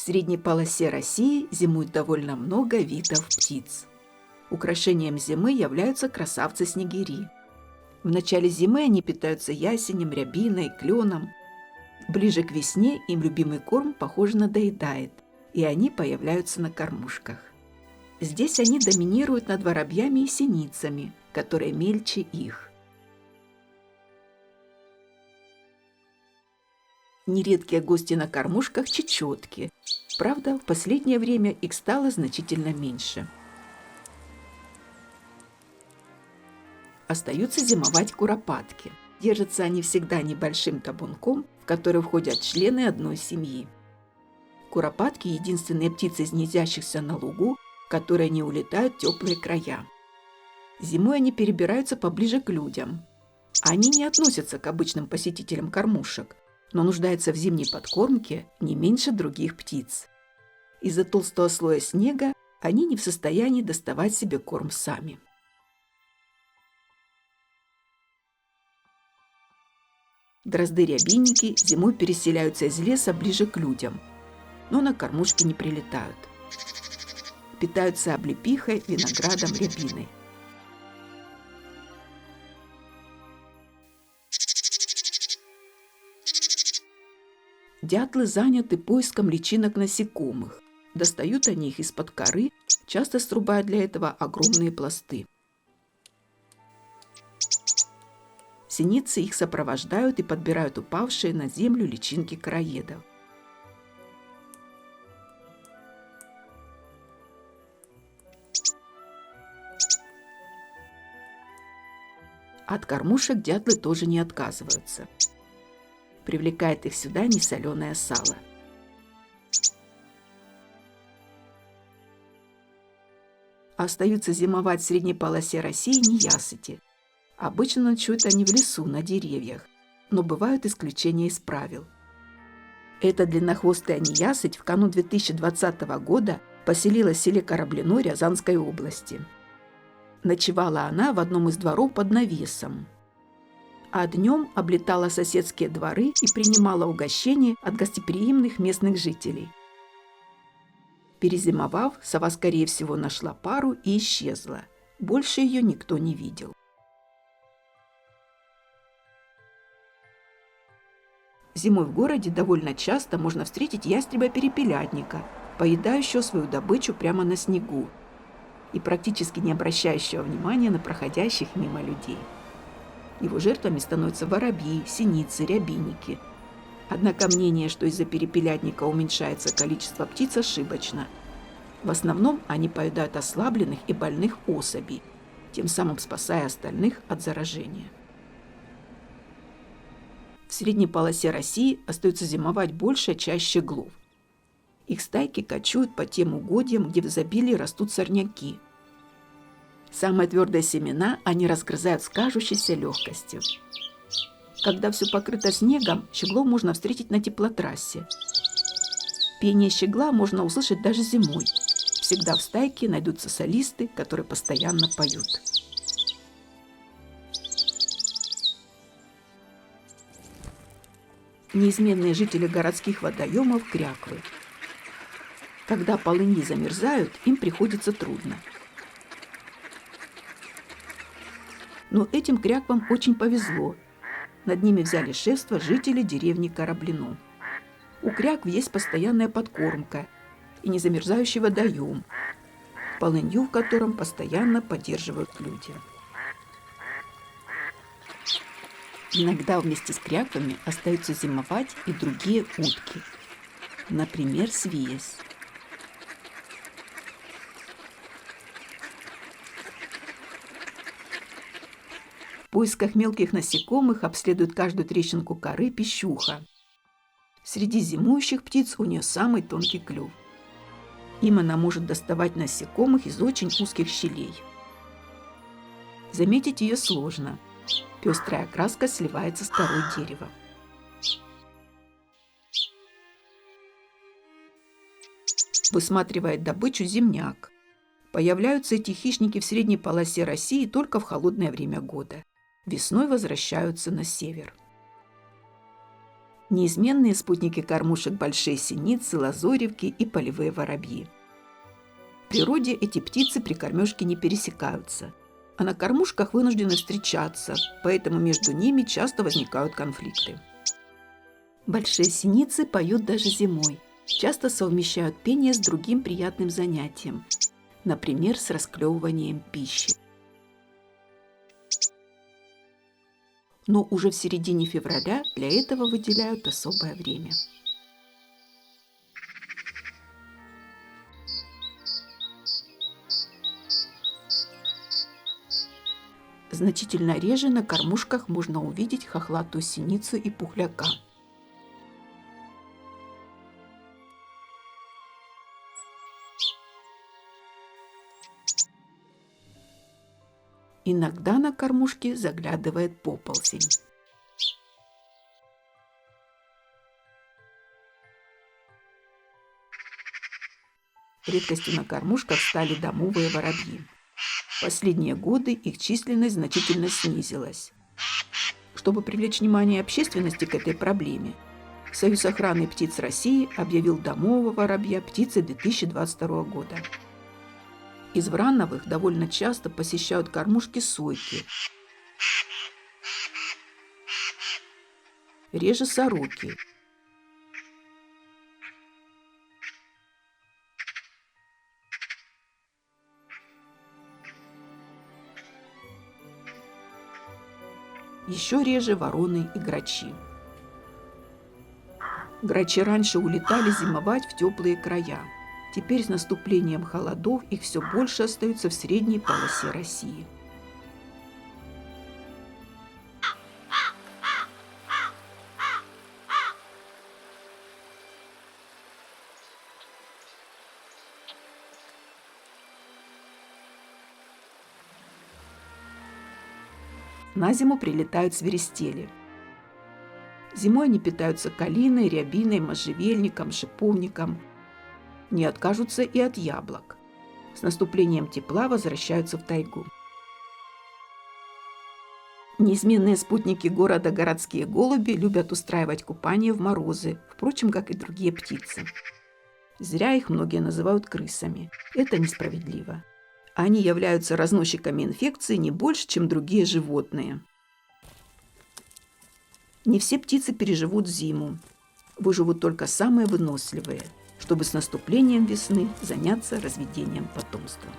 средней полосе России зимует довольно много видов птиц. Украшением зимы являются красавцы-снегири. В начале зимы они питаются ясенем, рябиной, кленом. Ближе к весне им любимый корм, похоже, надоедает, и они появляются на кормушках. Здесь они доминируют над воробьями и синицами, которые мельче их. Нередкие гости на кормушках – чечетки. Правда, в последнее время их стало значительно меньше. Остаются зимовать куропатки. Держатся они всегда небольшим табунком, в который входят члены одной семьи. Куропатки – единственные птицы из гнездящихся на лугу, которые не улетают в теплые края. Зимой они перебираются поближе к людям. Они не относятся к обычным посетителям кормушек, но нуждаются в зимней подкормке не меньше других птиц. Из-за толстого слоя снега они не в состоянии доставать себе корм сами. Дрозды-рябинники зимой переселяются из леса ближе к людям, но на кормушки не прилетают. Питаются облепихой, виноградом, рябиной. Дятлы заняты поиском личинок насекомых. Достают они их из-под коры, часто срубая для этого огромные пласты. Синицы их сопровождают и подбирают упавшие на землю личинки короедов. От кормушек дятлы тоже не отказываются. Привлекает их сюда несоленое сало. Остаются зимовать в средней полосе России неясыти. Обычно ночуют они в лесу, на деревьях, но бывают исключения из правил. Эта длиннохвостая неясыть в канун 2020 года поселилась в селе Кораблино Рязанской области. Ночевала она в одном из дворов под навесом. А днем облетала соседские дворы и принимала угощения от гостеприимных местных жителей. Перезимовав, сова, скорее всего, нашла пару и исчезла. Больше ее никто не видел. Зимой в городе довольно часто можно встретить ястреба-перепелятника, поедающего свою добычу прямо на снегу и практически не обращающего внимания на проходящих мимо людей. Его жертвами становятся воробьи, синицы, рябинники. Однако мнение, что из-за перепелятника уменьшается количество птиц, ошибочно. В основном они поедают ослабленных и больных особей, тем самым спасая остальных от заражения. В средней полосе России остаются зимовать большая часть щеглов. Их стайки кочуют по тем угодьям, где в изобилии растут сорняки. Самые твердые семена они разгрызают с кажущейся легкостью. Когда все покрыто снегом, щеглов можно встретить на теплотрассе. Пение щегла можно услышать даже зимой. Всегда в стайке найдутся солисты, которые постоянно поют. Неизменные жители городских водоемов – кряквы. Когда полыньи замерзают, им приходится трудно. Но этим кряквам очень повезло. Над ними взяли шефство жители деревни Кораблино. У крякв есть постоянная подкормка и незамерзающий водоем, полынью в котором постоянно поддерживают люди. Иногда вместе с кряквами остаются зимовать и другие утки, например, свиясь. В поисках мелких насекомых обследует каждую трещинку коры пищуха. Среди зимующих птиц у нее самый тонкий клюв. Им она может доставать насекомых из очень узких щелей. Заметить ее сложно. Пестрая окраска сливается с корой дерева. Высматривает добычу земняк. Появляются эти хищники в средней полосе России только в холодное время года. Весной возвращаются на север. Неизменные спутники кормушек – большие синицы, лазоревки и полевые воробьи. В природе эти птицы при кормежке не пересекаются, а на кормушках вынуждены встречаться, поэтому между ними часто возникают конфликты. Большие синицы поют даже зимой, часто совмещают пение с другим приятным занятием, например, с расклевыванием пищи. Но уже в середине февраля для этого выделяют особое время. Значительно реже на кормушках можно увидеть хохлатую синицу и пухляка. Иногда на кормушке заглядывает поползень. Редкостью на кормушках стали домовые воробьи. В последние годы их численность значительно снизилась. Чтобы привлечь внимание общественности к этой проблеме, Союз охраны птиц России объявил домового воробья птицей 2022 года. Из врановых довольно часто посещают кормушки сойки, реже сороки. Еще реже вороны и грачи. Грачи раньше улетали зимовать в теплые края. Теперь с наступлением холодов их все больше остаются в средней полосе России. На зиму прилетают свиристели. Зимой они питаются калиной, рябиной, можжевельником, шиповником. Не откажутся и от яблок. С наступлением тепла возвращаются в тайгу. Неизменные спутники города городские голуби любят устраивать купание в морозы, впрочем, как и другие птицы. Зря их многие называют крысами. Это несправедливо. Они являются разносчиками инфекции не больше, чем другие животные. Не все птицы переживут зиму. Выживут только самые выносливые, чтобы с наступлением весны заняться разведением потомства.